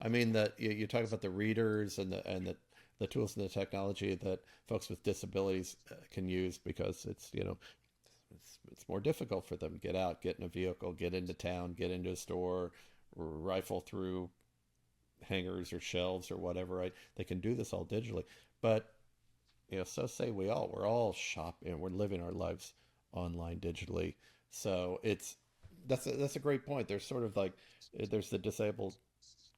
I mean that you talk about the readers and the tools and the technology that folks with disabilities can use because it's more difficult for them to get out, get in a vehicle, get into town, get into a store, rifle through hangers or shelves or whatever. Right? They can do this all digitally, but so say we all. We're all shopping. We're living our lives online digitally. So that's a great point. There's sort of like there's the disabled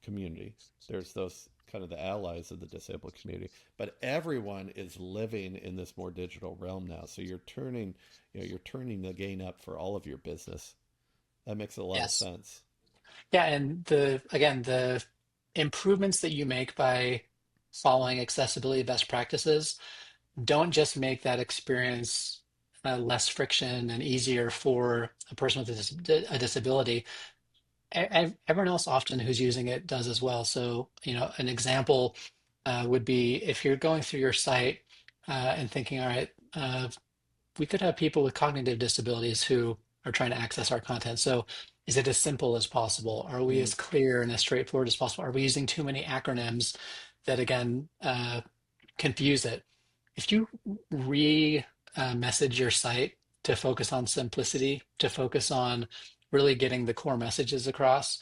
community. There's those kind of the allies of the disabled community, but everyone is living in this more digital realm now. So you're turning the gain up for all of your business. That makes a lot of Yes. sense. Yeah, and the improvements that you make by following accessibility best practices don't just make that experience less friction and easier for a person with a disability. Everyone else often who's using it does as well. So, an example would be if you're going through your site and thinking, all right, we could have people with cognitive disabilities who are trying to access our content. So, is it as simple as possible? Are we Mm, as clear and as straightforward as possible? Are we using too many acronyms that, again, confuse it? If you message your site to focus on simplicity, to focus on really getting the core messages across,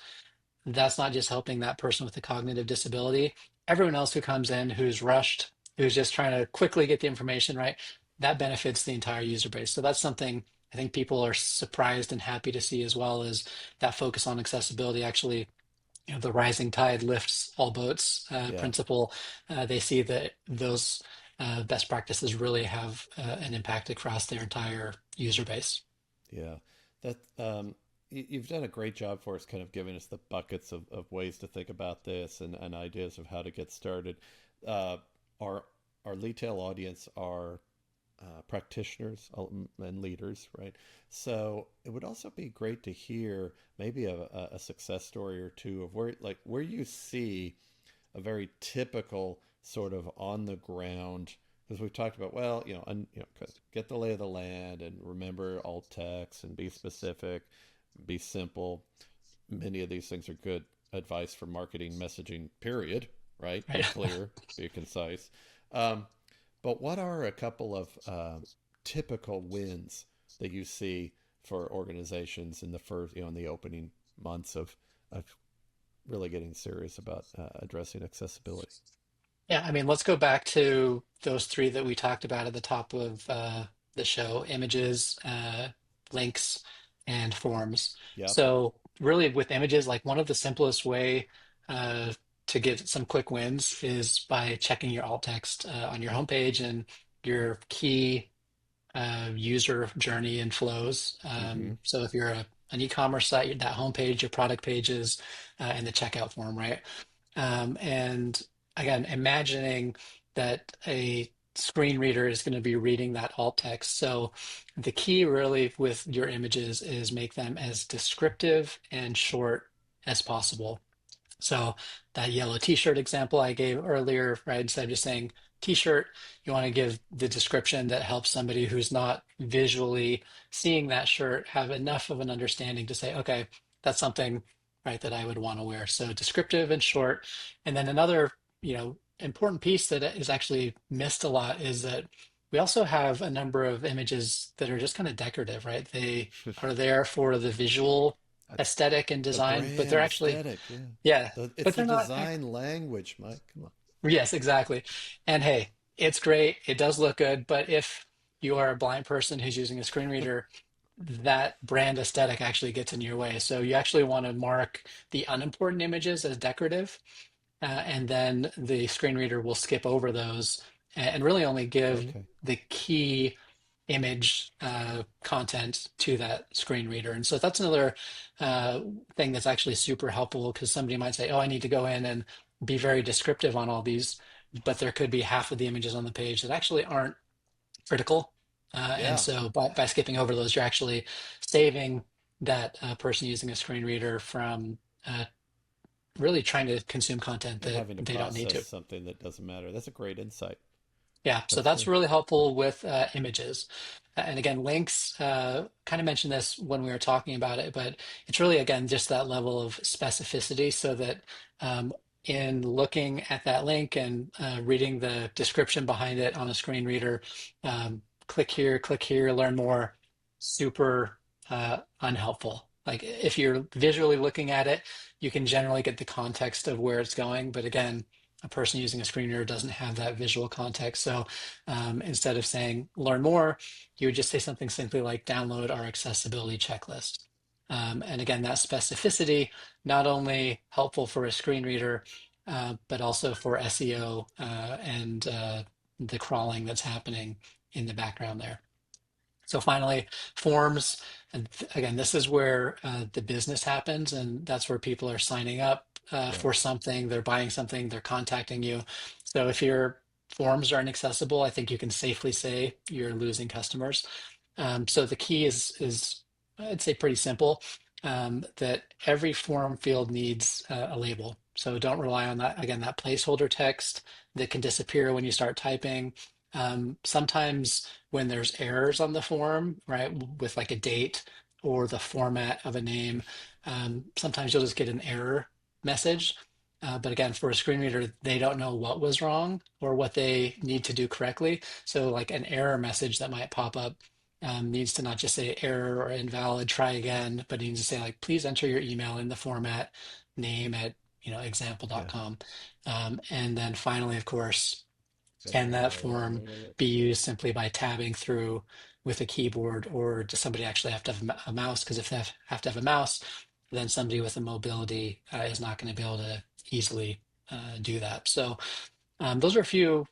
that's not just helping that person with a cognitive disability. Everyone else who comes in who's rushed, who's just trying to quickly get the information right, that benefits the entire user base. So that's something I think people are surprised and happy to see, as well as that focus on accessibility actually, the rising tide lifts all boats yeah, principle. They see that those best practices really have an impact across their entire user base. yeah. That you've done a great job for us, kind of giving us the buckets of ways to think about this and ideas of how to get started. Uh, our our Leadtail audience are practitioners and leaders, right? So it would also be great to hear maybe a success story or two of where you see a very typical sort of on the ground, because we've talked about, well, get the lay of the land and remember alt text and be specific, be simple. Many of these things are good advice for marketing messaging, period, right? Be Right. clear, be concise. um, but what are a couple of typical wins that you see for organizations in the first, in the opening months of really getting serious about addressing accessibility? Yeah, I mean, let's go back to those three that we talked about at the top of the show: images, links, and forms. Yep. So, really, with images, like one of the simplest way uh, to get some quick wins is by checking your alt text on your homepage and your key user journey and flows. Mm-hmm. So, if you're an e-commerce site, that homepage, your product pages, and the checkout form, right? And again, imagining that a screen reader is going to be reading that alt text. So the key really with your images is make them as descriptive and short as possible. So that yellow t-shirt example I gave earlier, right? Instead of just saying t-shirt, you want to give the description that helps somebody who's not visually seeing that shirt have enough of an understanding to say, okay, that's something, right, that I would want to wear. So descriptive and short. And then another, important piece that is actually missed a lot is that we also have a number of images that are just kind of decorative, right? They are there for the visual aesthetic and The design, but they're brand actually, aesthetic, yeah. yeah, It's but the they're not. design language, Mike. Come on. Yes, exactly. And hey, it's great. It does look good, but if you are a blind person who's using a screen reader, that brand aesthetic actually gets in your way. So you actually want to mark the unimportant images as decorative, and then the screen reader will skip over those and really only give Okay. the key image content to that screen reader. And so that's another uh, thing that's actually super helpful, because somebody might say, oh, I need to go in and be very descriptive on all these, but there could be half of the images on the page that actually aren't critical. And Yeah. so by skipping over those, you're actually saving that person using a screen reader from really trying to consume content And that having to they don't need process to. something that doesn't matter. That's a great insight. Yeah, so That's that's good. really helpful with images. And again, links, kind of mentioned this when we were talking about it, but it's really, again, just that level of specificity so that in looking at that link and reading the description behind it on a screen reader, click here, learn more, super unhelpful. Like if you're visually looking at it, you can generally get the context of where it's going. But again, a person using a screen reader doesn't have that visual context. So instead of saying learn more, you would just say something simply like download our accessibility checklist. And again, that specificity, not only helpful for a screen reader, but also for SEO and the crawling that's happening in the background there. So finally, forms. And again, this is where the business happens, and that's where people are signing up Yeah. for something, they're buying something, they're contacting you. So if your forms are inaccessible, I think you can safely say you're losing customers. So the key is I'd say pretty simple, that every form field needs a label. So don't rely on that, again, that placeholder text that can disappear when you start typing. Sometimes when there's errors on the form, right, with like a date or the format of a name, sometimes you'll just get an error message. But again, for a screen reader, they don't know what was wrong or what they need to do correctly. So like an error message that might pop up needs to not just say error or invalid, try again, but it needs to say like, please enter your email in the format name at Yeah. example.com. And then finally, of course, can that form Example. be used simply by tabbing through with a keyboard, or does somebody actually have to have a mouse? Because if they have to have a mouse, then somebody with a mobility is not going to be able to easily do that. So those are a few,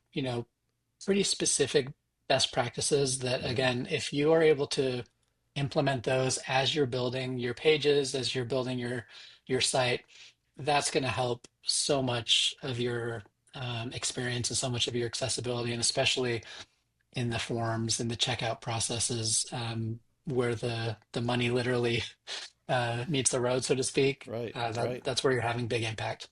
pretty specific best practices that, Yeah. again, if you are able to implement those as you're building your pages, as you're building your site, that's going to help so much of your experience and so much of your accessibility, and especially in the forms and the checkout processes, where the money literally meets the road, so to speak. Right. That Right. that's where you're having big impact.